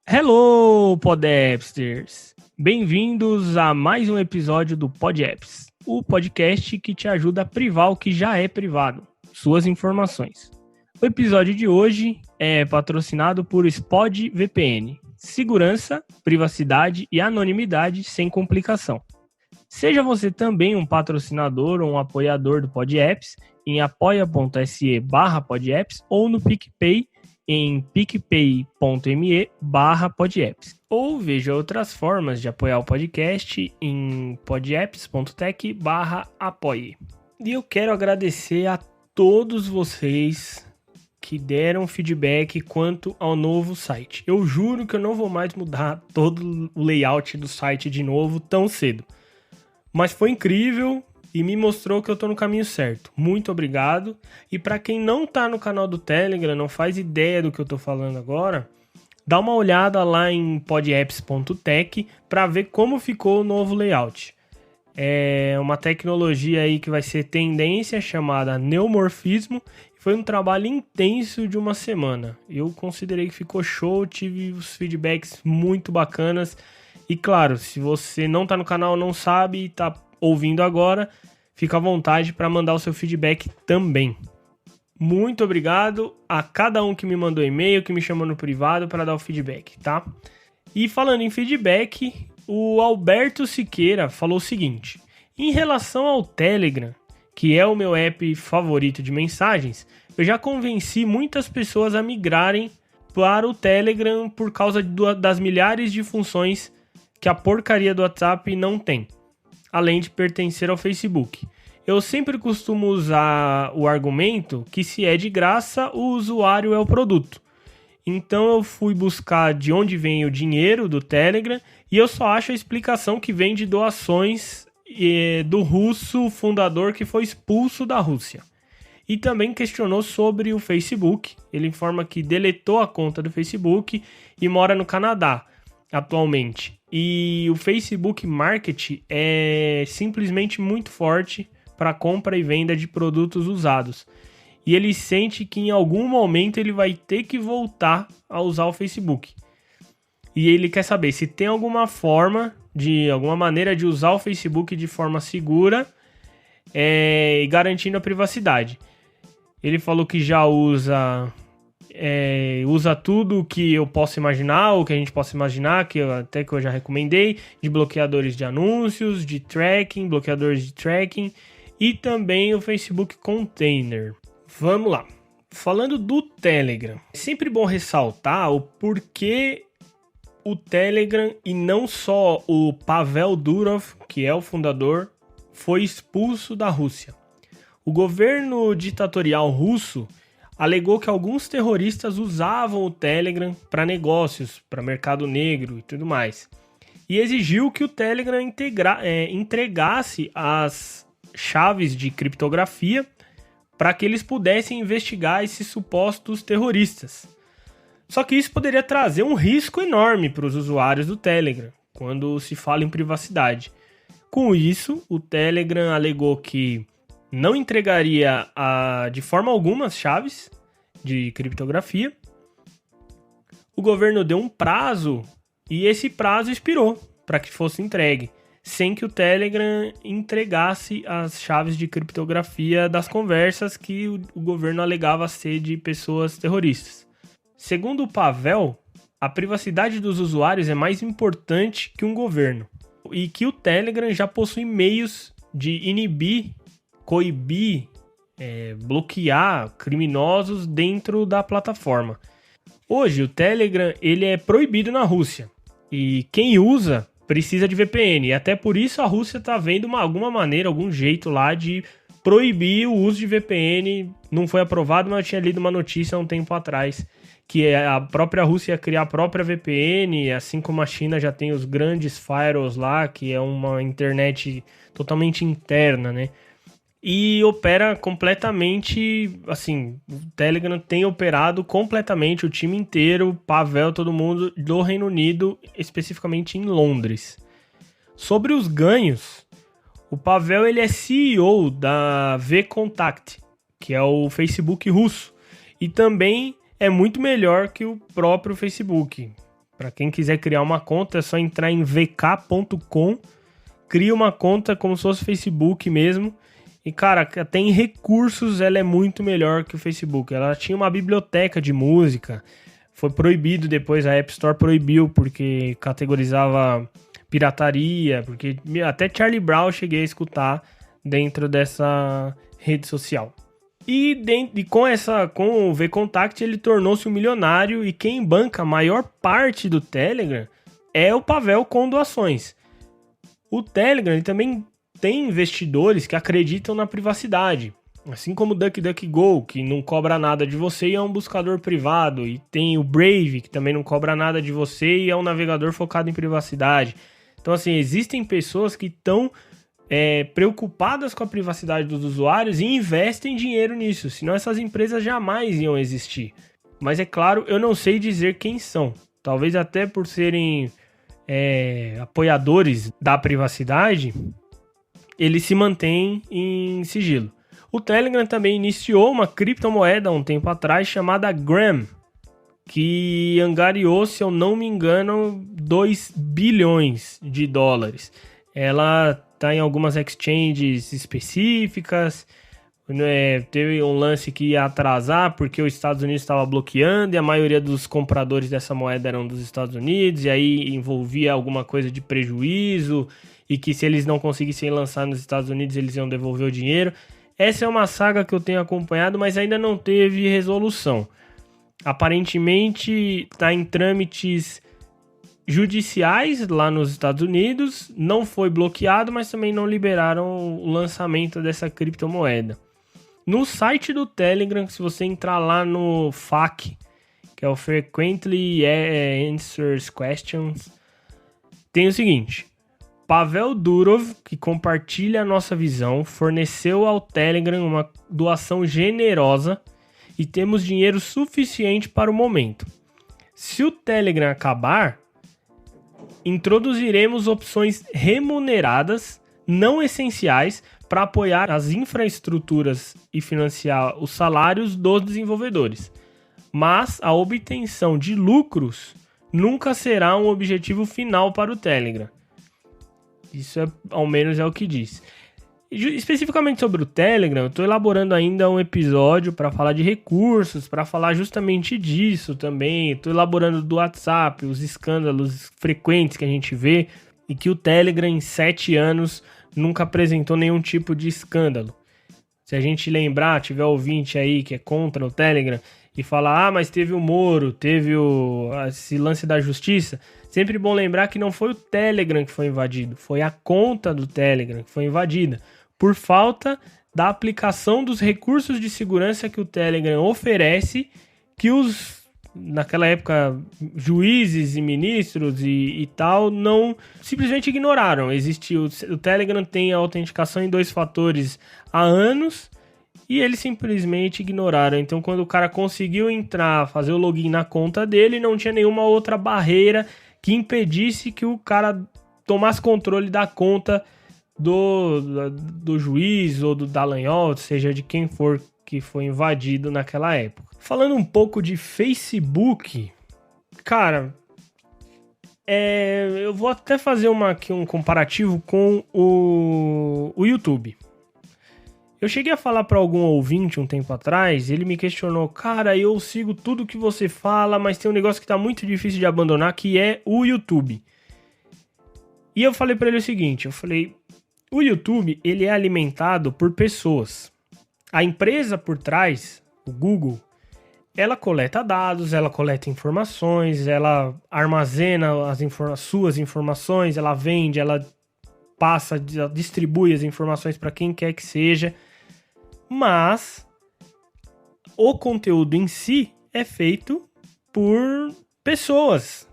Hello, Podapsters! Bem-vindos a mais um episódio do PodApps, o podcast que te ajuda a privar o que já é privado, suas informações. O episódio de hoje é patrocinado por SpodVPN, segurança, privacidade e anonimidade sem complicação. Seja você também um patrocinador ou um apoiador do PodApps em apoia.se/podapps ou no PicPay em picpay.me/podapps. Ou veja outras formas de apoiar o podcast em podapps.tech/apoie. E eu quero agradecer a todos vocês que deram feedback quanto ao novo site. Eu juro que eu não vou mais mudar todo o layout do site de novo tão cedo. Mas foi incrível e me mostrou que eu tô no caminho certo. Muito obrigado. E para quem não tá no canal do Telegram, não faz ideia do que eu tô falando agora, dá uma olhada lá em podapps.tech para ver como ficou o novo layout. É uma tecnologia aí que vai ser tendência chamada neomorfismo. Foi um trabalho intenso de uma semana. Eu considerei que ficou show, tive os feedbacks muito bacanas. E claro, se você não tá no canal, não sabe e tá ouvindo agora, fica à vontade para mandar o seu feedback também. Muito obrigado a cada um que me mandou e-mail, que me chamou no privado para dar o feedback, tá? E falando em feedback, o Alberto Siqueira falou o seguinte: em relação ao Telegram, que é o meu app favorito de mensagens, eu já convenci muitas pessoas a migrarem para o Telegram por causa das milhares de funções que a porcaria do WhatsApp não tem, além de pertencer ao Facebook. Eu sempre costumo usar o argumento que se é de graça, o usuário é o produto. Então eu fui buscar de onde vem o dinheiro do Telegram e eu só acho a explicação que vem de doações do russo fundador que foi expulso da Rússia. E também questionou sobre o Facebook. Ele informa que deletou a conta do Facebook e mora no Canadá atualmente. E o Facebook Market é simplesmente muito forte para compra e venda de produtos usados. E ele sente que em algum momento ele vai ter que voltar a usar o Facebook. E ele quer saber se tem alguma maneira de usar o Facebook de forma segura e garantindo a privacidade. Ele falou que já usa tudo que eu posso imaginar, ou que a gente possa imaginar, que eu já recomendei, de bloqueadores de anúncios, de tracking, bloqueadores de tracking, e também o Facebook Container. Vamos lá. Falando do Telegram, é sempre bom ressaltar o porquê o Telegram, e não só o Pavel Durov, que é o fundador, foi expulso da Rússia. O governo ditatorial russo alegou que alguns terroristas usavam o Telegram para negócios, para mercado negro e tudo mais. E exigiu que o Telegram entregasse as chaves de criptografia para que eles pudessem investigar esses supostos terroristas. Só que isso poderia trazer um risco enorme para os usuários do Telegram, quando se fala em privacidade. Com isso, o Telegram alegou que não entregaria de forma alguma as chaves de criptografia. O governo deu um prazo e esse prazo expirou para que fosse entregue, sem que o Telegram entregasse as chaves de criptografia das conversas que o governo alegava ser de pessoas terroristas. Segundo o Pavel, a privacidade dos usuários é mais importante que um governo e que o Telegram já possui meios de inibir, coibir, bloquear criminosos dentro da plataforma. Hoje o Telegram ele é proibido na Rússia e quem usa precisa de VPN, e até por isso a Rússia está vendo alguma maneira, algum jeito lá de proibir o uso de VPN. Não foi aprovado, mas eu tinha lido uma notícia há um tempo atrás que a própria Rússia ia criar a própria VPN, assim como a China já tem os grandes firewalls lá, que é uma internet totalmente interna, né? E opera completamente, assim, o Telegram tem operado completamente, o time inteiro, Pavel, todo mundo, do Reino Unido, especificamente em Londres. Sobre os ganhos, O Pavel, ele é CEO da VKontakte, que é o Facebook russo. E também é muito melhor que o próprio Facebook. Para quem quiser criar uma conta, é só entrar em vk.com, cria uma conta como se fosse Facebook mesmo. E, cara, até em recursos ela é muito melhor que o Facebook. Ela tinha uma biblioteca de música, foi proibido depois, a App Store proibiu porque categorizava pirataria, porque até Charlie Brown eu cheguei a escutar dentro dessa rede social. E com o VKontakte ele tornou-se um milionário e quem banca a maior parte do Telegram é o Pavel com doações. O Telegram ele também tem investidores que acreditam na privacidade, assim como o DuckDuckGo, que não cobra nada de você e é um buscador privado, e tem o Brave, que também não cobra nada de você e é um navegador focado em privacidade. Então, assim, existem pessoas que estão preocupadas com a privacidade dos usuários e investem dinheiro nisso, senão essas empresas jamais iam existir. Mas é claro, eu não sei dizer quem são. Talvez até por serem apoiadores da privacidade, eles se mantêm em sigilo. O Telegram também iniciou uma criptomoeda há um tempo atrás chamada Gram, que angariou, se eu não me engano, 2 bilhões de dólares. Ela está em algumas exchanges específicas. Teve um lance que ia atrasar porque os Estados Unidos estava bloqueando e a maioria dos compradores dessa moeda eram dos Estados Unidos, e aí envolvia alguma coisa de prejuízo e que se eles não conseguissem lançar nos Estados Unidos eles iam devolver o dinheiro. Essa é uma saga que eu tenho acompanhado, mas ainda não teve resolução. Aparentemente está em trâmites judiciais lá nos Estados Unidos, não foi bloqueado, mas também não liberaram o lançamento dessa criptomoeda. No site do Telegram, se você entrar lá no FAQ, que é o Frequently Answers Questions, tem o seguinte: Pavel Durov, que compartilha a nossa visão, forneceu ao Telegram uma doação generosa e temos dinheiro suficiente para o momento. Se o Telegram acabar, introduziremos opções remuneradas, não essenciais, para apoiar as infraestruturas e financiar os salários dos desenvolvedores. Mas a obtenção de lucros nunca será um objetivo final para o Telegram. Isso ao menos é o que diz. Especificamente sobre o Telegram, eu estou elaborando ainda um episódio para falar de recursos, para falar justamente disso também. Estou elaborando do WhatsApp, os escândalos frequentes que a gente vê e que o Telegram em 7 anos nunca apresentou nenhum tipo de escândalo. Se a gente lembrar, tiver ouvinte aí que é contra o Telegram e falar, mas teve o Moro, teve esse lance da justiça, sempre bom lembrar que não foi o Telegram que foi invadido, foi a conta do Telegram que foi invadida, por falta da aplicação dos recursos de segurança que o Telegram oferece, que naquela época, juízes e ministros e tal, não simplesmente ignoraram. O Telegram tem a autenticação em 2 fatores há anos e eles simplesmente ignoraram. Então, quando o cara conseguiu entrar, fazer o login na conta dele, não tinha nenhuma outra barreira que impedisse que o cara tomasse controle da conta do juiz ou do Dallagnol, seja de quem for que foi invadido naquela época. Falando um pouco de Facebook, cara, eu vou até fazer aqui um comparativo com o YouTube. Eu cheguei a falar para algum ouvinte um tempo atrás, ele me questionou, cara, eu sigo tudo que você fala, mas tem um negócio que tá muito difícil de abandonar, que é o YouTube. E eu falei para ele o seguinte, o YouTube, ele é alimentado por pessoas. A empresa por trás, o Google, ela coleta dados, ela coleta informações, ela armazena suas informações, ela vende, ela distribui as informações para quem quer que seja, mas o conteúdo em si é feito por pessoas.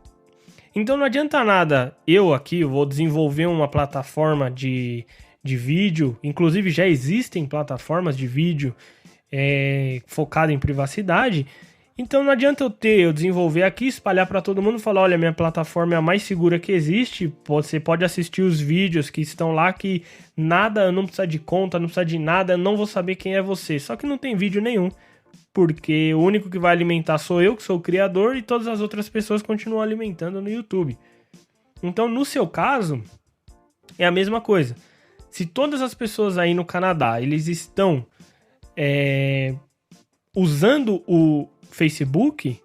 Então não adianta nada eu vou desenvolver uma plataforma de vídeo, inclusive já existem plataformas de vídeo focado em privacidade, Então não adianta eu desenvolver aqui, espalhar para todo mundo e falar, olha, minha plataforma é a mais segura que existe, você pode assistir os vídeos que estão lá que nada, não precisa de conta, não precisa de nada, não vou saber quem é você. Só que não tem vídeo nenhum, porque o único que vai alimentar sou eu, que sou o criador, e todas as outras pessoas continuam alimentando no YouTube. Então, no seu caso, é a mesma coisa. Se todas as pessoas aí no Canadá, eles estão usando o Facebook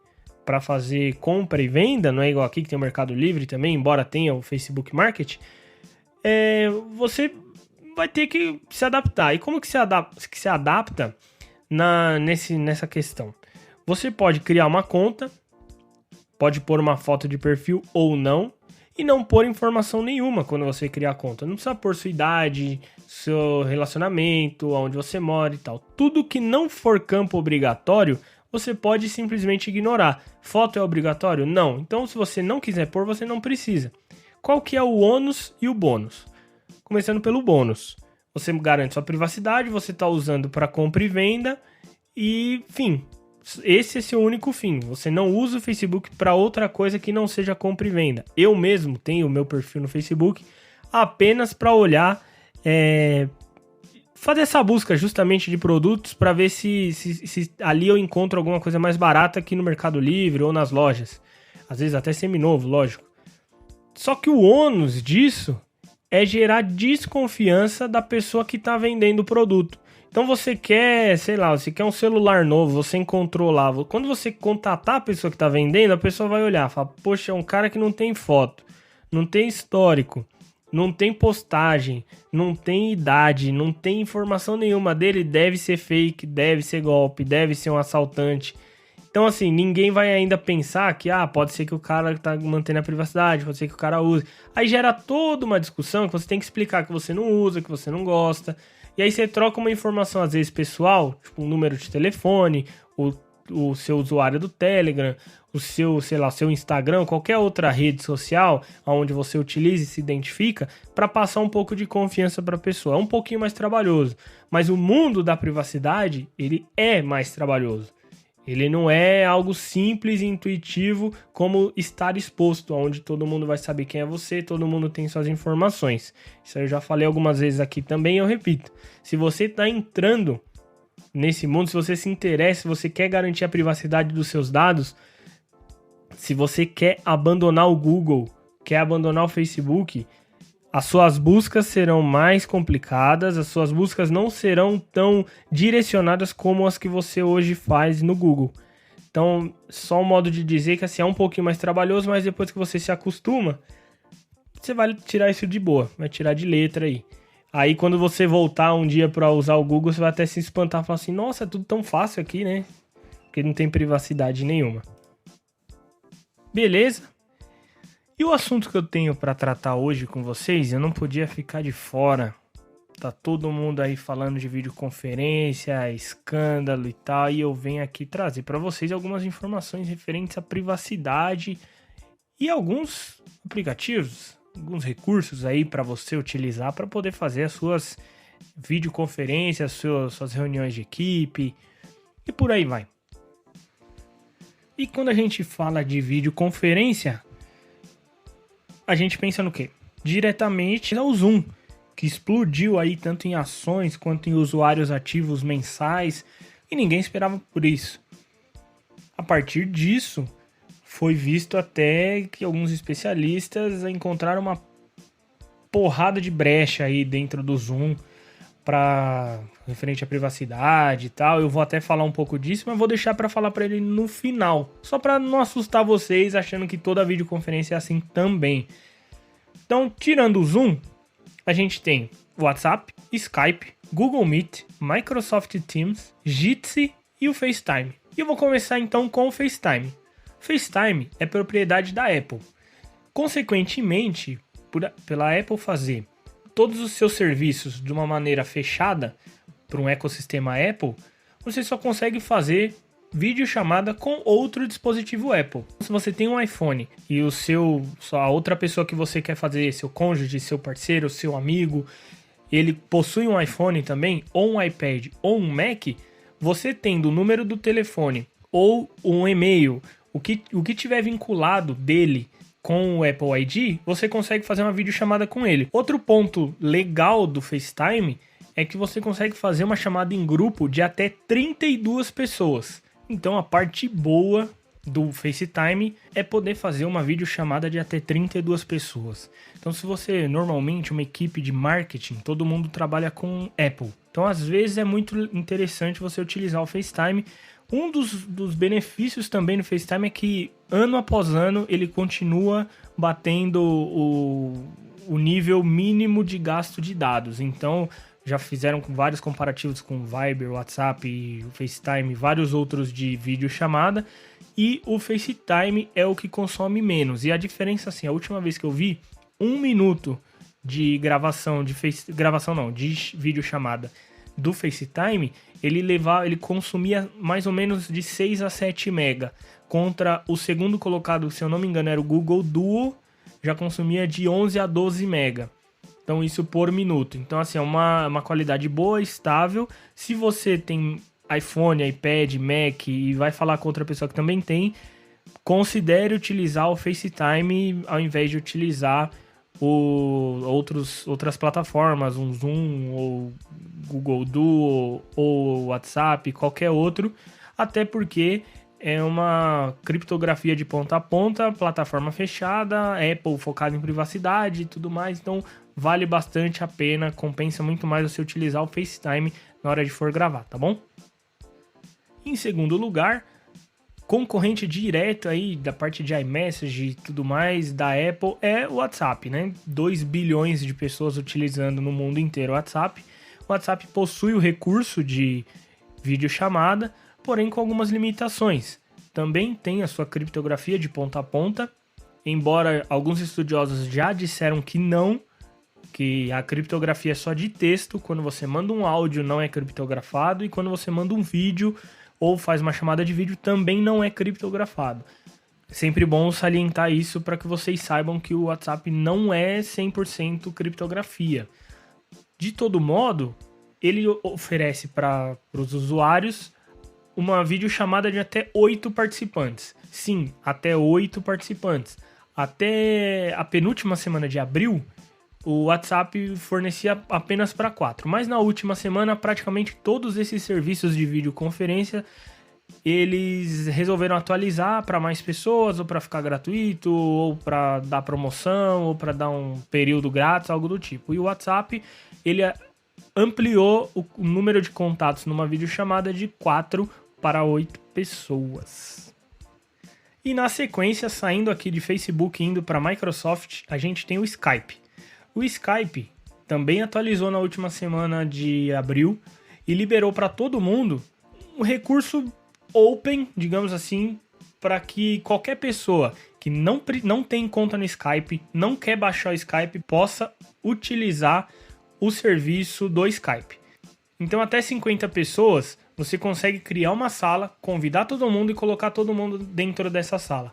para fazer compra e venda, não é igual aqui que tem o Mercado Livre também, embora tenha o Facebook Market, você vai ter que se adaptar. E como que se adapta nessa questão? Você pode criar uma conta, pode pôr uma foto de perfil ou não, e não pôr informação nenhuma quando você criar a conta. Não precisa pôr sua idade, seu relacionamento, onde você mora e tal. Tudo que não for campo obrigatório, você pode simplesmente ignorar. Foto é obrigatório? Não. Então, se você não quiser pôr, você não precisa. Qual que é o ônus e o bônus? Começando pelo bônus. Você garante sua privacidade, você está usando para compra e venda e, fim. Esse é seu único fim. Você não usa o Facebook para outra coisa que não seja compra e venda. Eu mesmo tenho o meu perfil no Facebook apenas para olhar, fazer essa busca justamente de produtos para ver se ali eu encontro alguma coisa mais barata aqui no Mercado Livre ou nas lojas. Às vezes até seminovo, lógico. Só que o ônus disso é gerar desconfiança da pessoa que está vendendo o produto. Então você quer, sei lá, você quer um celular novo, você encontrou lá. Quando você contatar a pessoa que está vendendo, a pessoa vai olhar e falar, poxa, é um cara que não tem foto, não tem histórico, não tem postagem, não tem idade, não tem informação nenhuma dele, deve ser fake, deve ser golpe, deve ser um assaltante. Então, assim, ninguém vai ainda pensar que, pode ser que o cara tá mantendo a privacidade, pode ser que o cara use. Aí gera toda uma discussão que você tem que explicar que você não usa, que você não gosta. E aí você troca uma informação, às vezes, pessoal, tipo um número de telefone, o seu usuário do Telegram, o seu, sei lá, seu Instagram, qualquer outra rede social onde você utiliza e se identifica, para passar um pouco de confiança para a pessoa. É um pouquinho mais trabalhoso, mas o mundo da privacidade, ele é mais trabalhoso. Ele não é algo simples e intuitivo como estar exposto, onde todo mundo vai saber quem é você, todo mundo tem suas informações. Isso eu já falei algumas vezes aqui também, eu repito. Se você está entrando nesse mundo, se você se interessa, se você quer garantir a privacidade dos seus dados, se você quer abandonar o Google, quer abandonar o Facebook, as suas buscas serão mais complicadas, as suas buscas não serão tão direcionadas como as que você hoje faz no Google. Então, só um modo de dizer que assim, é um pouquinho mais trabalhoso, mas depois que você se acostuma, você vai tirar isso de boa, vai tirar de letra aí. Aí quando você voltar um dia para usar o Google, você vai até se espantar e falar assim, nossa, é tudo tão fácil aqui, né? Porque não tem privacidade nenhuma. Beleza? E o assunto que eu tenho para tratar hoje com vocês, eu não podia ficar de fora. Tá todo mundo aí falando de videoconferência, escândalo e tal, e eu venho aqui trazer para vocês algumas informações referentes à privacidade e alguns aplicativos, alguns recursos aí para você utilizar para poder fazer as suas videoconferências, suas reuniões de equipe e por aí vai. E quando a gente fala de videoconferência, a gente pensa no quê? Diretamente ao Zoom, que explodiu aí tanto em ações quanto em usuários ativos mensais, e ninguém esperava por isso. A partir disso, foi visto até que alguns especialistas encontraram uma porrada de brecha aí dentro do Zoom para referente à privacidade e tal. Eu vou até falar um pouco disso, mas vou deixar para falar para ele no final, só para não assustar vocês achando que toda videoconferência é assim também. Então, tirando o Zoom, a gente tem WhatsApp, Skype, Google Meet, Microsoft Teams, Jitsi e o FaceTime. E eu vou começar então com o FaceTime. FaceTime é propriedade da Apple. Consequentemente, pela Apple fazer todos os seus serviços de uma maneira fechada para um ecossistema Apple, você só consegue fazer videochamada com outro dispositivo Apple. Se você tem um iPhone e a outra pessoa que você quer fazer, seu cônjuge, seu parceiro, seu amigo, ele possui um iPhone também, ou um iPad, ou um Mac, você tendo o número do telefone ou um e-mail, o que tiver vinculado dele com o Apple ID, você consegue fazer uma videochamada com ele. Outro ponto legal do FaceTime é que você consegue fazer uma chamada em grupo de até 32 pessoas. Então a parte boa do FaceTime é poder fazer uma videochamada de até 32 pessoas. Então se você, normalmente, uma equipe de marketing, todo mundo trabalha com Apple. Então às vezes é muito interessante você utilizar o FaceTime. Um dos benefícios também do FaceTime é que ano após ano ele continua batendo o nível mínimo de gasto de dados. Então já fizeram vários comparativos com Viber, WhatsApp, FaceTime, vários outros de videochamada. E o FaceTime é o que consome menos. E a diferença, assim, a última vez que eu vi, 1 minuto de de videochamada do FaceTime, ele consumia mais ou menos de 6 a 7 mega. Contra o segundo colocado, se eu não me engano, era o Google Duo, já consumia de 11 a 12 mega. Então isso por minuto. Então assim, é uma qualidade boa, estável. Se você tem iPhone, iPad, Mac e vai falar com outra pessoa que também tem, considere utilizar o FaceTime ao invés de utilizar outras plataformas, um Zoom ou Google Duo ou WhatsApp, qualquer outro, até porque é uma criptografia de ponta a ponta, plataforma fechada, Apple focada em privacidade e tudo mais, então vale bastante a pena, compensa muito mais você utilizar o FaceTime na hora de for gravar, tá bom? Em segundo lugar, concorrente direto aí da parte de iMessage e tudo mais da Apple é o WhatsApp, né? 2 bilhões de pessoas utilizando no mundo inteiro o WhatsApp. O WhatsApp possui o recurso de videochamada, porém com algumas limitações. Também tem a sua criptografia de ponta a ponta, embora alguns estudiosos já disseram que não, que a criptografia é só de texto, quando você manda um áudio não é criptografado, e quando você manda um vídeo ou faz uma chamada de vídeo também não é criptografado. Sempre bom salientar isso para que vocês saibam que o WhatsApp não é 100% criptografia. De todo modo, ele oferece para os usuários uma videochamada de até 8 participantes. Sim, até 8 participantes. Até a penúltima semana de abril, o WhatsApp fornecia apenas para 4. Mas na última semana, praticamente todos esses serviços de videoconferência, eles resolveram atualizar para mais pessoas, ou para ficar gratuito, ou para dar promoção, ou para dar um período grátis, algo do tipo. E o WhatsApp, ele ampliou o número de contatos numa videochamada de 4 para 8 pessoas. E na sequência, saindo aqui de Facebook e indo para Microsoft, a gente tem o Skype. O Skype também atualizou na última semana de abril e liberou para todo mundo um recurso open, digamos assim, para que qualquer pessoa que não tem conta no Skype, não quer baixar o Skype, possa utilizar o serviço do Skype. Então até 50 pessoas você consegue criar uma sala, convidar todo mundo e colocar todo mundo dentro dessa sala.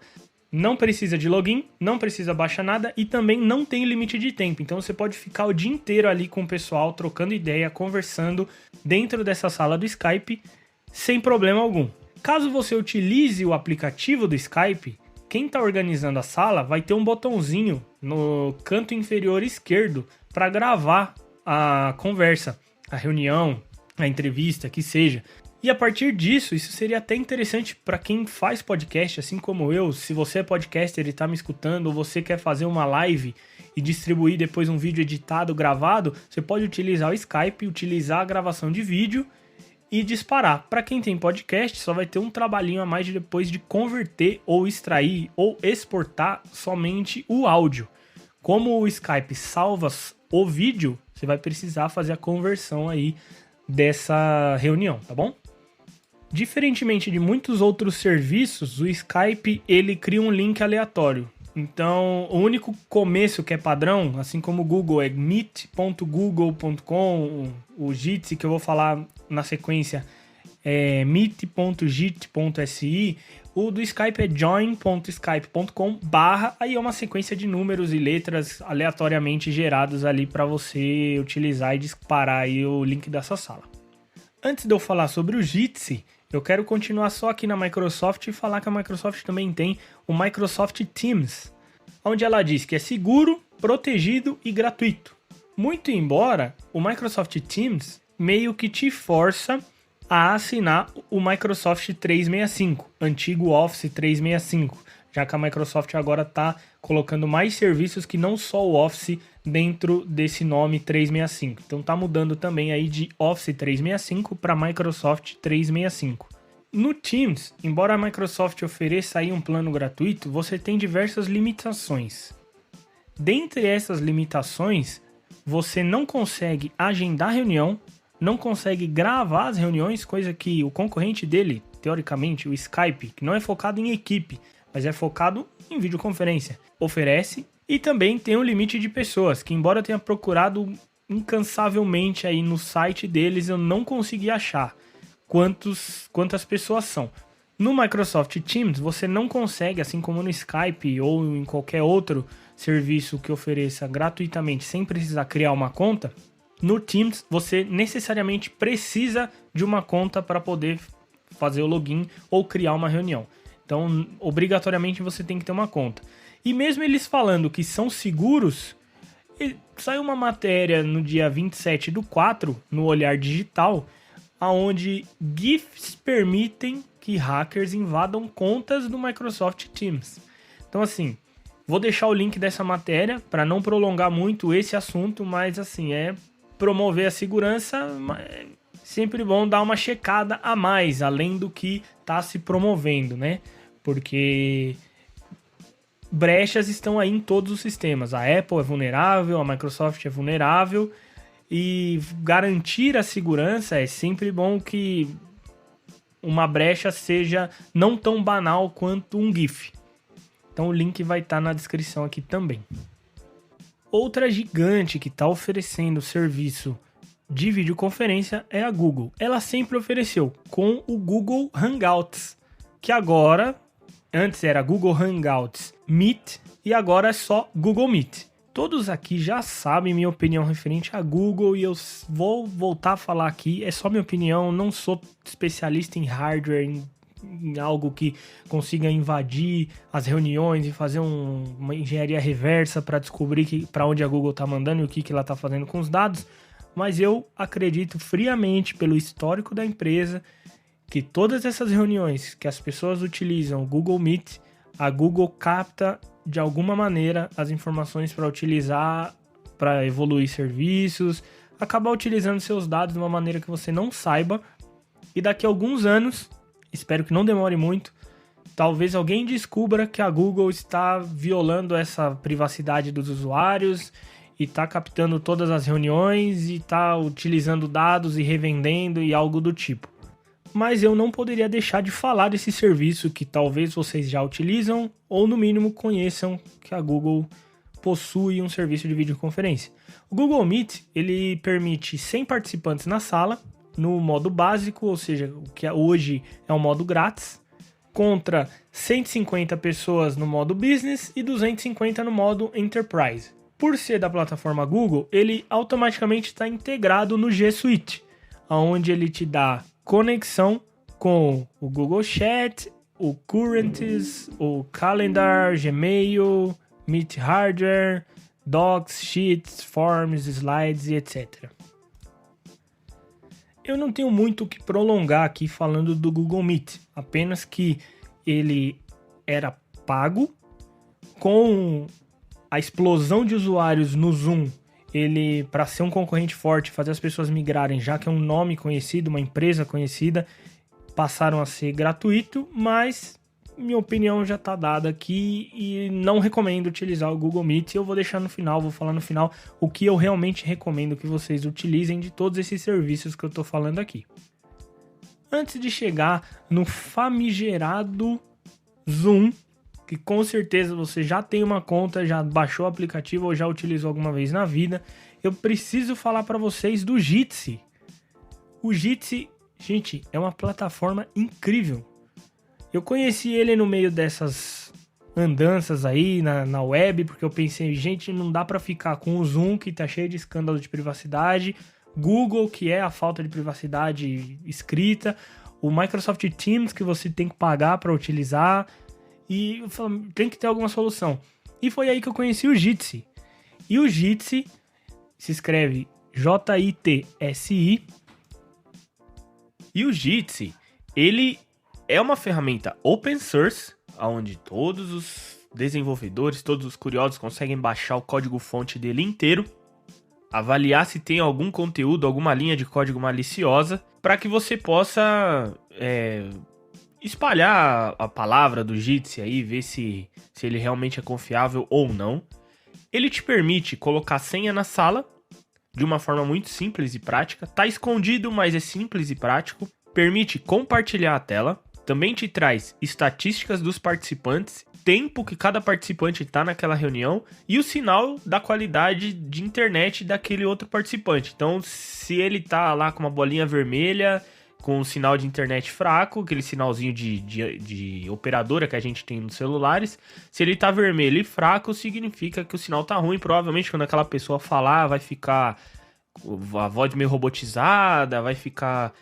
Não precisa de login, não precisa baixar nada e também não tem limite de tempo. Então você pode ficar o dia inteiro ali com o pessoal, trocando ideia, conversando dentro dessa sala do Skype sem problema algum. Caso você utilize o aplicativo do Skype, quem está organizando a sala vai ter um botãozinho no canto inferior esquerdo para gravar a conversa, a reunião, a entrevista, que seja. E a partir disso, isso seria até interessante para quem faz podcast, assim como eu. Se você é podcaster e está me escutando, ou você quer fazer uma live e distribuir depois um vídeo editado, gravado, você pode utilizar o Skype, utilizar a gravação de vídeo e disparar. Para quem tem podcast, só vai ter um trabalhinho a mais depois de converter ou extrair ou exportar somente o áudio. Como o Skype salva o vídeo, você vai precisar fazer a conversão aí dessa reunião, tá bom? Diferentemente de muitos outros serviços, o Skype ele cria um link aleatório. Então, o único começo que é padrão, assim como o Google, é meet.google.com, o Jitsi, que eu vou falar na sequência, é meet.jit.si, o do Skype é join.skype.com/, aí é uma sequência de números e letras aleatoriamente gerados ali para você utilizar e disparar aí o link dessa sala. Antes de eu falar sobre o Jitsi, Eu quero continuar só aqui na Microsoft e falar que a Microsoft também tem o Microsoft Teams, onde ela diz que é seguro, protegido e gratuito. Muito embora o Microsoft Teams meio que te força a assinar o Microsoft 365, antigo Office 365, já que a Microsoft agora está colocando mais serviços que não só o Office dentro desse nome 365. Então tá mudando também aí de Office 365 para Microsoft 365. No Teams, embora a Microsoft ofereça aí um plano gratuito, você tem diversas limitações. Dentre essas limitações, você não consegue agendar reunião, não consegue gravar as reuniões, coisa que o concorrente dele, teoricamente, o Skype, que não é focado em equipe, mas é focado em videoconferência, oferece. E também tem um limite de pessoas, que embora eu tenha procurado incansavelmente aí no site deles, eu não consegui achar quantas pessoas são. No Microsoft Teams, você não consegue, assim como no Skype ou em qualquer outro serviço que ofereça gratuitamente sem precisar criar uma conta, no Teams você necessariamente precisa de uma conta para poder fazer o login ou criar uma reunião. Então, obrigatoriamente você tem que ter uma conta. E mesmo eles falando que são seguros, saiu uma matéria no dia 27/4, no Olhar Digital, onde GIFs permitem que hackers invadam contas do Microsoft Teams. Então, assim, vou deixar o link dessa matéria para não prolongar muito esse assunto, mas, assim, é promover a segurança, mas é sempre bom dar uma checada a mais, além do que está se promovendo, né? Porque brechas estão aí em todos os sistemas. A Apple é vulnerável, a Microsoft é vulnerável, e garantir a segurança é sempre bom que uma brecha seja não tão banal quanto um GIF. Então o link vai estar na descrição aqui também. Outra gigante que está oferecendo serviço de videoconferência é a Google. Ela sempre ofereceu com o Google Hangouts, que agora, antes era Google Hangouts Meet e agora é só Google Meet. Todos aqui já sabem minha opinião referente a Google e eu vou voltar a falar aqui, é só minha opinião, não sou especialista em hardware, em algo que consiga invadir as reuniões e fazer uma engenharia reversa para descobrir para onde a Google está mandando e o que ela está fazendo com os dados, mas eu acredito friamente pelo histórico da empresa que todas essas reuniões que as pessoas utilizam o Google Meet, a Google capta de alguma maneira as informações para utilizar, para evoluir serviços, acabar utilizando seus dados de uma maneira que você não saiba, e daqui a alguns anos, espero que não demore muito, talvez alguém descubra que a Google está violando essa privacidade dos usuários e está captando todas as reuniões e está utilizando dados e revendendo e algo do tipo. Mas eu não poderia deixar de falar desse serviço que talvez vocês já utilizam ou no mínimo conheçam que a Google possui um serviço de videoconferência. O Google Meet, ele permite 100 participantes na sala, no modo básico, ou seja, o que hoje é um modo grátis, contra 150 pessoas no modo business e 250 no modo enterprise. Por ser da plataforma Google, ele automaticamente está integrado no G Suite, onde ele te dá conexão com o Google Chat, o Currents, o Calendar, Gmail, Meet Hardware, Docs, Sheets, Forms, Slides e etc. Eu não tenho muito o que prolongar aqui falando do Google Meet, apenas que ele era pago, com a explosão de usuários no Zoom, ele, para ser um concorrente forte, fazer as pessoas migrarem, já que é um nome conhecido, uma empresa conhecida, passaram a ser gratuito, mas minha opinião já está dada aqui e não recomendo utilizar o Google Meet. Eu vou deixar no final, vou falar no final o que eu realmente recomendo que vocês utilizem de todos esses serviços que eu estou falando aqui. Antes de chegar no famigerado Zoom, que com certeza você já tem uma conta, já baixou o aplicativo ou já utilizou alguma vez na vida, eu preciso falar para vocês do Jitsi. O Jitsi, gente, é uma plataforma incrível. Eu conheci ele no meio dessas andanças aí na web, porque eu pensei, gente, não dá para ficar com o Zoom, que tá cheio de escândalo de privacidade, Google, que é a falta de privacidade escrita, o Microsoft Teams que você tem que pagar para utilizar, e eu falo, tem que ter alguma solução. E foi aí que eu conheci o Jitsi. E o Jitsi se escreve Jitsi. E o Jitsi, ele é uma ferramenta open source, onde todos os desenvolvedores, todos os curiosos conseguem baixar o código-fonte dele inteiro, avaliar se tem algum conteúdo, alguma linha de código maliciosa, para que você possa espalhar a palavra do Jitsi aí, ver se ele realmente é confiável ou não. Ele te permite colocar senha na sala, de uma forma muito simples e prática. Tá escondido, mas é simples e prático. Permite compartilhar a tela. Também te traz estatísticas dos participantes, tempo que cada participante está naquela reunião e o sinal da qualidade de internet daquele outro participante. Então, se ele tá lá com uma bolinha vermelha, com um sinal de internet fraco, aquele sinalzinho de operadora que a gente tem nos celulares, se ele tá vermelho e fraco, significa que o sinal tá ruim. Provavelmente quando aquela pessoa falar, vai ficar a voz meio robotizada, vai ficar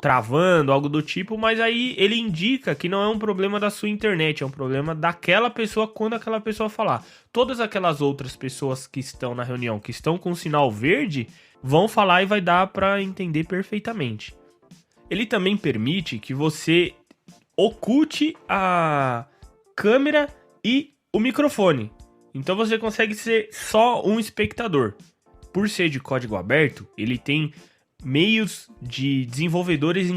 travando, algo do tipo, mas aí ele indica que não é um problema da sua internet, é um problema daquela pessoa quando aquela pessoa falar. Todas aquelas outras pessoas que estão na reunião, que estão com o sinal verde, vão falar e vai dar para entender perfeitamente. Ele também permite que você oculte a câmera e o microfone. Então você consegue ser só um espectador. Por ser de código aberto, ele tem meios de desenvolvedores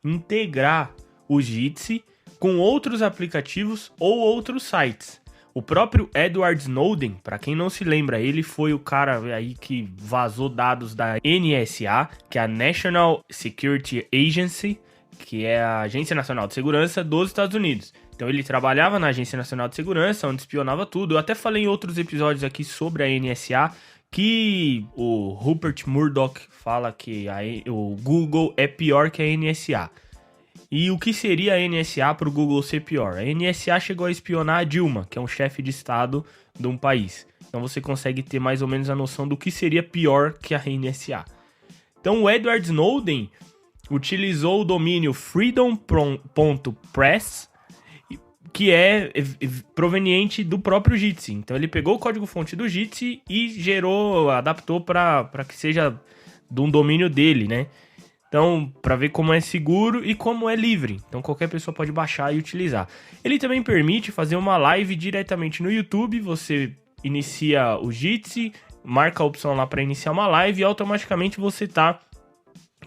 integrar o Jitsi com outros aplicativos ou outros sites. O próprio Edward Snowden, para quem não se lembra, ele foi o cara aí que vazou dados da NSA, que é a National Security Agency, que é a Agência Nacional de Segurança dos Estados Unidos. Então ele trabalhava na Agência Nacional de Segurança, onde espionava tudo. Eu até falei em outros episódios aqui sobre a NSA, que o Rupert Murdoch fala que o Google é pior que a NSA. E o que seria a NSA para o Google ser pior? A NSA chegou a espionar a Dilma, que é um chefe de estado de um país. Então você consegue ter mais ou menos a noção do que seria pior que a NSA. Então o Edward Snowden utilizou o domínio freedom.press, que é proveniente do próprio Jitsi. Então ele pegou o código-fonte do Jitsi e adaptou para que seja de um domínio dele, né? Então, para ver como é seguro e como é livre. Então, qualquer pessoa pode baixar e utilizar. Ele também permite fazer uma live diretamente no YouTube. Você inicia o Jitsi, marca a opção lá para iniciar uma live e automaticamente você tá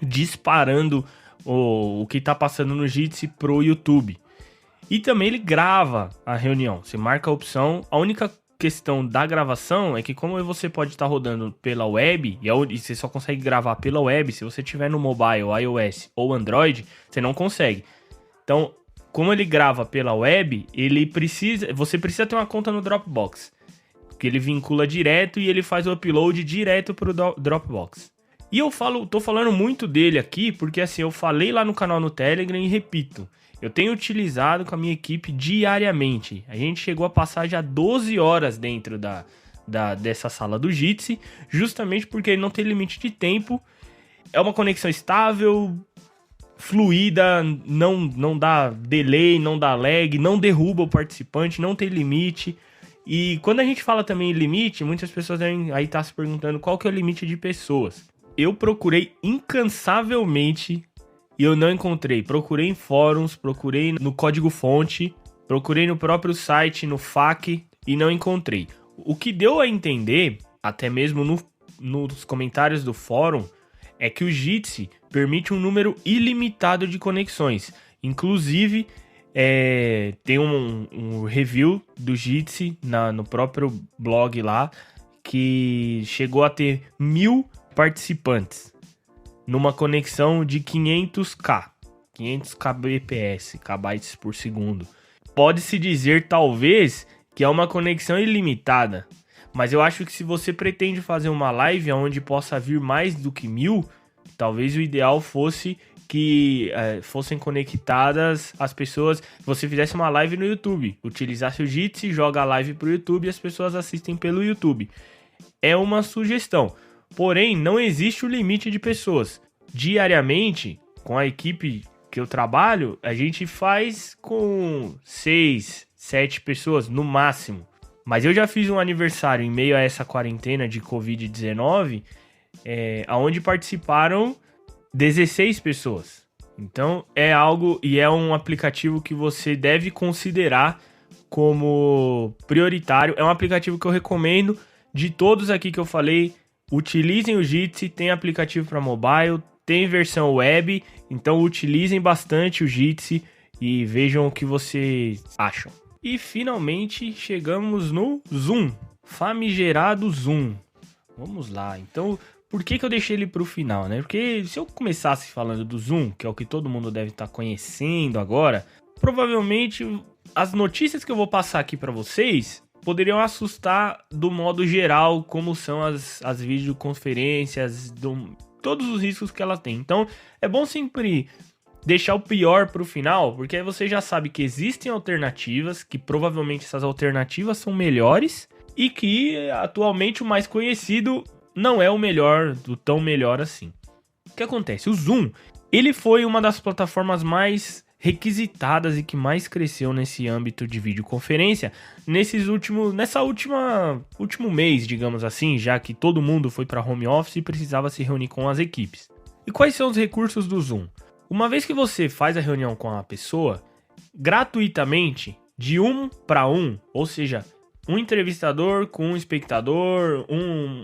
disparando o que tá passando no Jitsi pro YouTube. E também ele grava a reunião. Você marca a opção. A única questão da gravação é que como você pode estar rodando pela web e você só consegue gravar pela web, se você tiver no mobile, iOS ou Android, você não consegue. Então, como ele grava pela web, você precisa ter uma conta no Dropbox, que ele vincula direto e ele faz o upload direto pro Dropbox. E tô falando muito dele aqui porque assim, eu falei lá no canal no Telegram e repito, eu tenho utilizado com a minha equipe diariamente. A gente chegou a passar já 12 horas dentro dessa sala do Jitsi, justamente porque ele não tem limite de tempo. É uma conexão estável, fluida, não dá delay, não dá lag, não derruba o participante, não tem limite. E quando a gente fala também em limite, muitas pessoas aí tá se perguntando qual que é o limite de pessoas. Eu procurei incansavelmente e eu não encontrei. Procurei em fóruns, procurei no código-fonte, procurei no próprio site, no FAQ e não encontrei. O que deu a entender, até mesmo nos comentários do fórum, é que o Jitsi permite um número ilimitado de conexões. Inclusive, tem um review do Jitsi no próprio blog lá, que chegou a ter 1000 participantes numa conexão de 500 kbps, kbytes por segundo. Pode-se dizer, talvez, que é uma conexão ilimitada, mas eu acho que se você pretende fazer uma live onde possa vir mais do que 1000, talvez o ideal fosse que fossem conectadas as pessoas, você fizesse uma live no YouTube, utilizasse o Jitsi, joga a live pro YouTube e as pessoas assistem pelo YouTube. É uma sugestão. Porém, não existe o limite de pessoas. Diariamente, com a equipe que eu trabalho, a gente faz com 6, 7 pessoas no máximo. Mas eu já fiz um aniversário em meio a essa quarentena de Covid-19, onde participaram 16 pessoas. Então é algo e é um aplicativo que você deve considerar como prioritário. É um aplicativo que eu recomendo. De todos aqui que eu falei, utilizem o Jitsi, tem aplicativo para mobile, tem versão web, então utilizem bastante o Jitsi e vejam o que vocês acham. E finalmente chegamos no Zoom, famigerado Zoom. Vamos lá, então por que eu deixei ele pro final, né? Porque se eu começasse falando do Zoom, que é o que todo mundo deve estar conhecendo agora, provavelmente as notícias que eu vou passar aqui para vocês poderiam assustar do modo geral, como são as videoconferências, todos os riscos que ela tem. Então, é bom sempre deixar o pior pro final, porque aí você já sabe que existem alternativas, que provavelmente essas alternativas são melhores, e que atualmente o mais conhecido não é o melhor, do tão melhor assim. O que acontece? O Zoom, ele foi uma das plataformas mais requisitadas e que mais cresceu nesse âmbito de videoconferência último mês, digamos assim, já que todo mundo foi para home office e precisava se reunir com as equipes. E quais são os recursos do Zoom? Uma vez que você faz a reunião com a pessoa, gratuitamente, de 1 para 1, ou seja, um entrevistador com um espectador, um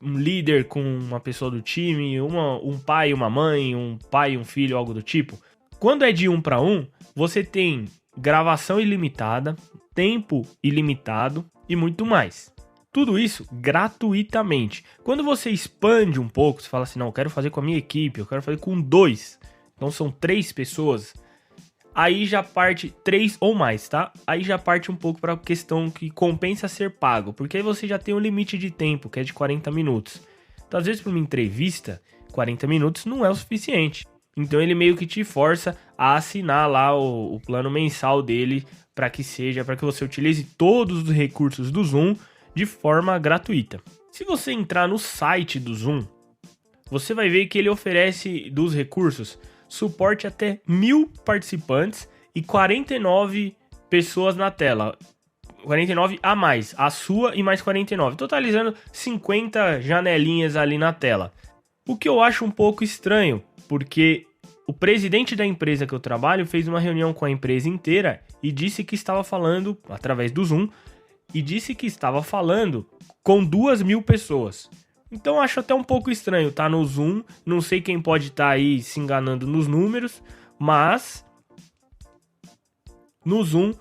líder com uma pessoa do time, um pai e uma mãe, um pai e um filho, algo do tipo. Quando é de 1 para 1, você tem gravação ilimitada, tempo ilimitado e muito mais. Tudo isso gratuitamente. Quando você expande um pouco, você fala assim, não, eu quero fazer com a minha equipe, eu quero fazer com 2. Então são 3 pessoas. Aí já parte 3 ou mais, tá? Aí já parte um pouco para a questão que compensa ser pago, porque aí você já tem um limite de tempo, que é de 40 minutos. Então, às vezes, para uma entrevista, 40 minutos não é o suficiente. Então, ele meio que te força a assinar lá o plano mensal dele para que você utilize todos os recursos do Zoom de forma gratuita. Se você entrar no site do Zoom, você vai ver que ele oferece dos recursos suporte até 1000 participantes e 49 pessoas na tela. 49 a mais, a sua e mais 49, totalizando 50 janelinhas ali na tela. O que eu acho um pouco estranho, porque o presidente da empresa que eu trabalho fez uma reunião com a empresa inteira e disse que estava falando, através do Zoom, e disse que estava falando com 2.000 pessoas. Então acho até um pouco estranho, tá no Zoom, não sei quem pode estar aí se enganando nos números, mas no Zoom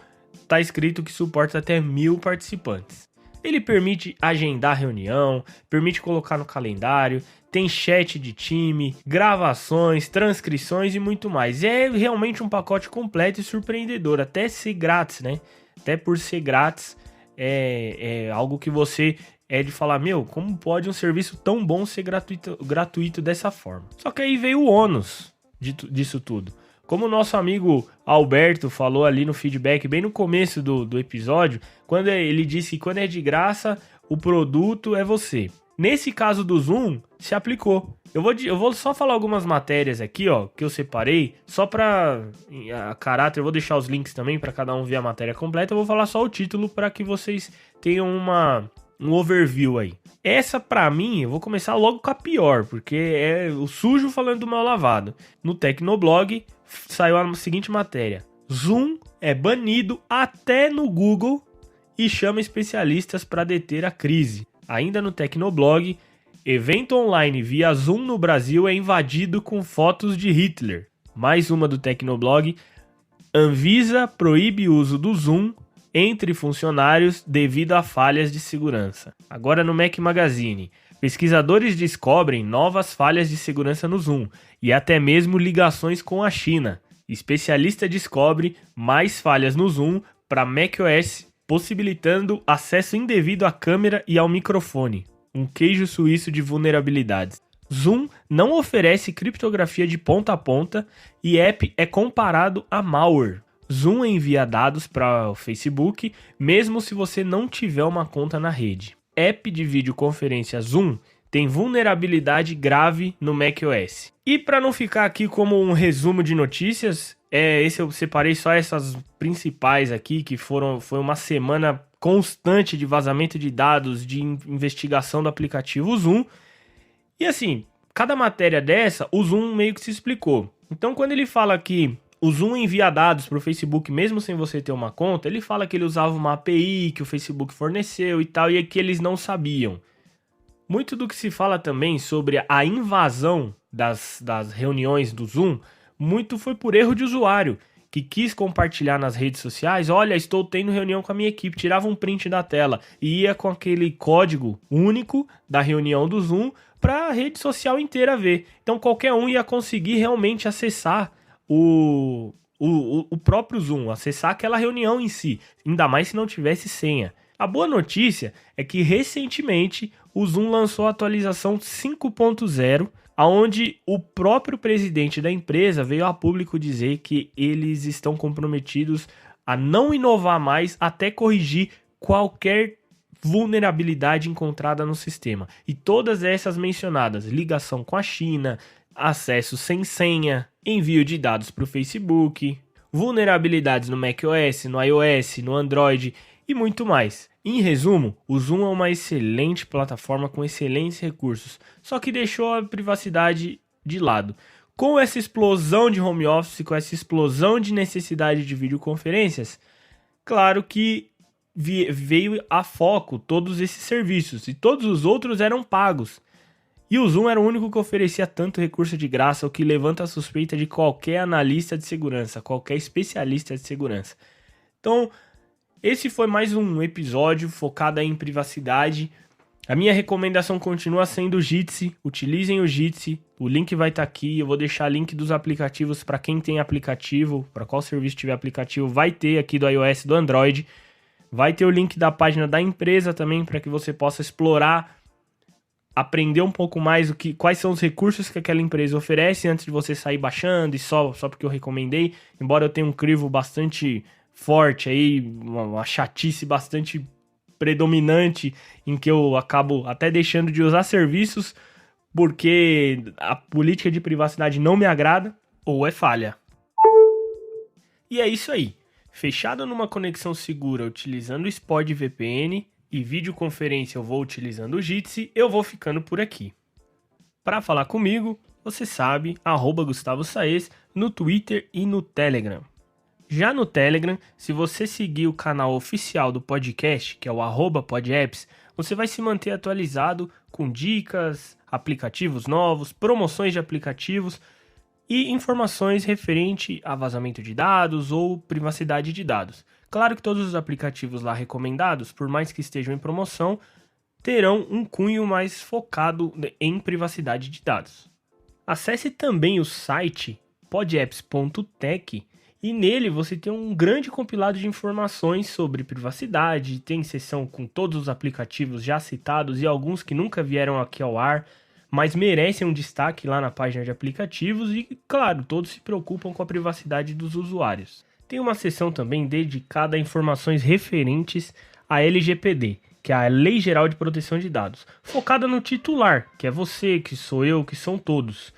tá escrito que suporta até 1000 participantes. Ele permite agendar reunião, permite colocar no calendário, tem chat de time, gravações, transcrições e muito mais. É realmente um pacote completo e surpreendedor, até ser grátis, né? Até por ser grátis, é algo que você de falar, como pode um serviço tão bom ser gratuito dessa forma? Só que aí veio o ônus disso tudo. Como o nosso amigo Alberto falou ali no feedback, bem no começo do episódio, quando ele disse que quando é de graça, o produto é você. Nesse caso do Zoom, se aplicou. Eu vou só falar algumas matérias aqui, ó, que eu separei, só para caráter, eu vou deixar os links também para cada um ver a matéria completa, eu vou falar só o título para que vocês tenham um overview aí. Essa, pra mim, eu vou começar logo com a pior, porque é o sujo falando do mal lavado. No Tecnoblog, saiu a seguinte matéria. Zoom é banido até no Google e chama especialistas para deter a crise. Ainda no Tecnoblog, evento online via Zoom no Brasil é invadido com fotos de Hitler. Mais uma do Tecnoblog. Anvisa proíbe o uso do Zoom entre funcionários devido a falhas de segurança. Agora no Mac Magazine, pesquisadores descobrem novas falhas de segurança no Zoom e até mesmo ligações com a China. Especialista descobre mais falhas no Zoom para macOS, possibilitando acesso indevido à câmera e ao microfone. Um queijo suíço de vulnerabilidades. Zoom não oferece criptografia de ponta a ponta e app é comparado a malware. Zoom envia dados para o Facebook, mesmo se você não tiver uma conta na rede. App de videoconferência Zoom tem vulnerabilidade grave no macOS. E para não ficar aqui como um resumo de notícias, esse eu separei só essas principais aqui, que foi uma semana constante de vazamento de dados, de investigação do aplicativo Zoom. E assim, cada matéria dessa, o Zoom meio que se explicou. Então quando ele fala que o Zoom envia dados para o Facebook mesmo sem você ter uma conta, ele fala que ele usava uma API que o Facebook forneceu e tal, e que eles não sabiam. Muito do que se fala também sobre a invasão das reuniões do Zoom, muito foi por erro de usuário, que quis compartilhar nas redes sociais, olha, estou tendo reunião com a minha equipe, tirava um print da tela e ia com aquele código único da reunião do Zoom para a rede social inteira ver. Então qualquer um ia conseguir realmente acessar o próprio Zoom, acessar aquela reunião em si, ainda mais se não tivesse senha. A boa notícia é que recentemente o Zoom lançou a atualização 5.0, onde o próprio presidente da empresa veio a público dizer que eles estão comprometidos a não inovar mais até corrigir qualquer vulnerabilidade encontrada no sistema. E todas essas mencionadas, ligação com a China, acesso sem senha, envio de dados para o Facebook, vulnerabilidades no macOS, no iOS, no Android e muito mais. Em resumo, o Zoom é uma excelente plataforma com excelentes recursos, só que deixou a privacidade de lado. Com essa explosão de home office, com essa explosão de necessidade de videoconferências, claro que veio a foco todos esses serviços e todos os outros eram pagos. E o Zoom era o único que oferecia tanto recurso de graça, o que levanta a suspeita de qualquer analista de segurança, qualquer especialista de segurança. Então, esse foi mais um episódio focado em privacidade. A minha recomendação continua sendo o Jitsi. Utilizem o Jitsi. O link vai estar aqui. Eu vou deixar link dos aplicativos para quem tem aplicativo, para qual serviço tiver aplicativo, vai ter aqui do iOS e do Android. Vai ter o link da página da empresa também para que você possa explorar, aprender um pouco mais quais são os recursos que aquela empresa oferece antes de você sair baixando e só porque eu recomendei. Embora eu tenha um crivo bastante forte aí, uma chatice bastante predominante em que eu acabo até deixando de usar serviços porque a política de privacidade não me agrada ou é falha. E é isso aí. Fechado numa conexão segura utilizando o Spod VPN e videoconferência eu vou utilizando o Jitsi, eu vou ficando por aqui. Para falar comigo, você sabe, @Gustavo Saez no Twitter e no Telegram. Já no Telegram, se você seguir o canal oficial do podcast, que é o @PodApps, você vai se manter atualizado com dicas, aplicativos novos, promoções de aplicativos e informações referente a vazamento de dados ou privacidade de dados. Claro que todos os aplicativos lá recomendados, por mais que estejam em promoção, terão um cunho mais focado em privacidade de dados. Acesse também o site podapps.tech e nele você tem um grande compilado de informações sobre privacidade, tem seção com todos os aplicativos já citados e alguns que nunca vieram aqui ao ar, mas merecem um destaque lá na página de aplicativos e, claro, todos se preocupam com a privacidade dos usuários. Tem uma seção também dedicada a informações referentes à LGPD, que é a Lei Geral de Proteção de Dados, focada no titular, que é você, que sou eu, que são todos,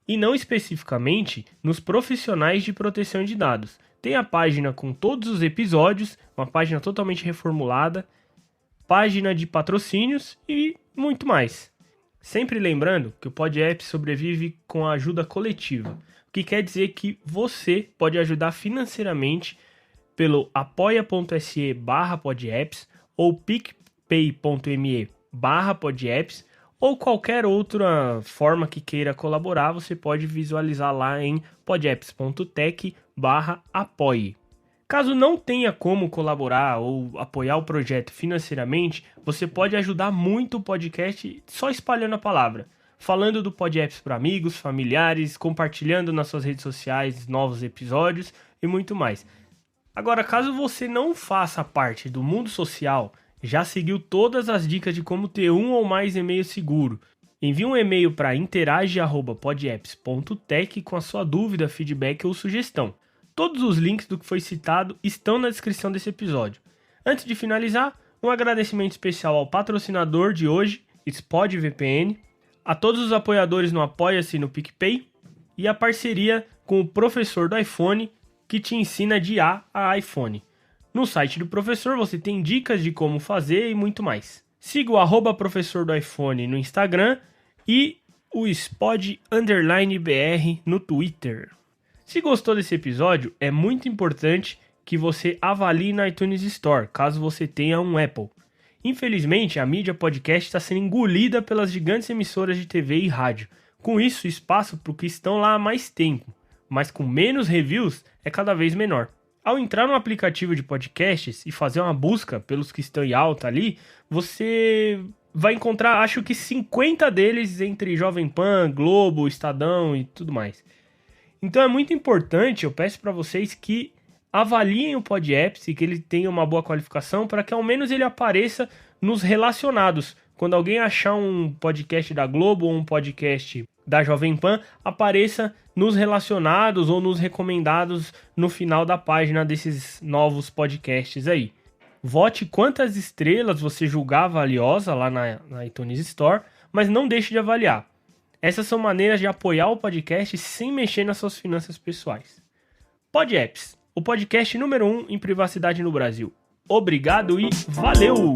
e não especificamente nos profissionais de proteção de dados. Tem a página com todos os episódios, uma página totalmente reformulada, página de patrocínios e muito mais. Sempre lembrando que o PodApps sobrevive com a ajuda coletiva, o que quer dizer que você pode ajudar financeiramente pelo apoia.se/podapps ou picpay.me/podapps ou qualquer outra forma que queira colaborar, você pode visualizar lá em podapps.tech/apoie. Caso não tenha como colaborar ou apoiar o projeto financeiramente, você pode ajudar muito o podcast só espalhando a palavra, falando do PodApps para amigos, familiares, compartilhando nas suas redes sociais novos episódios e muito mais. Agora, caso você não faça parte do mundo social, já seguiu todas as dicas de como ter um ou mais e-mail seguro, envie um e-mail para interage@podapps.tech com a sua dúvida, feedback ou sugestão. Todos os links do que foi citado estão na descrição desse episódio. Antes de finalizar, um agradecimento especial ao patrocinador de hoje, SpotVPN, a todos os apoiadores no Apoia-se e no PicPay e a parceria com o Professor do iPhone, que te ensina de A a iPhone. No site do professor você tem dicas de como fazer e muito mais. Siga o @professor do iPhone no Instagram e o spod_br no Twitter. Se gostou desse episódio, é muito importante que você avalie na iTunes Store, caso você tenha um Apple. Infelizmente, a mídia podcast está sendo engolida pelas gigantes emissoras de TV e rádio. Com isso, espaço para os que estão lá há mais tempo, mas com menos reviews é cada vez menor. Ao entrar no aplicativo de podcasts e fazer uma busca pelos que estão em alta ali, você vai encontrar, acho que 50 deles entre Jovem Pan, Globo, Estadão e tudo mais. Então é muito importante, eu peço para vocês que avaliem o PodApps e que ele tenha uma boa qualificação para que ao menos ele apareça nos relacionados. Quando alguém achar um podcast da Globo ou um podcast da Jovem Pan, apareça nos relacionados ou nos recomendados no final da página desses novos podcasts aí. Vote quantas estrelas você julgar valiosa lá na iTunes Store, mas não deixe de avaliar. Essas são maneiras de apoiar o podcast sem mexer nas suas finanças pessoais. PodApps, o podcast número 1 em privacidade no Brasil. Obrigado e valeu!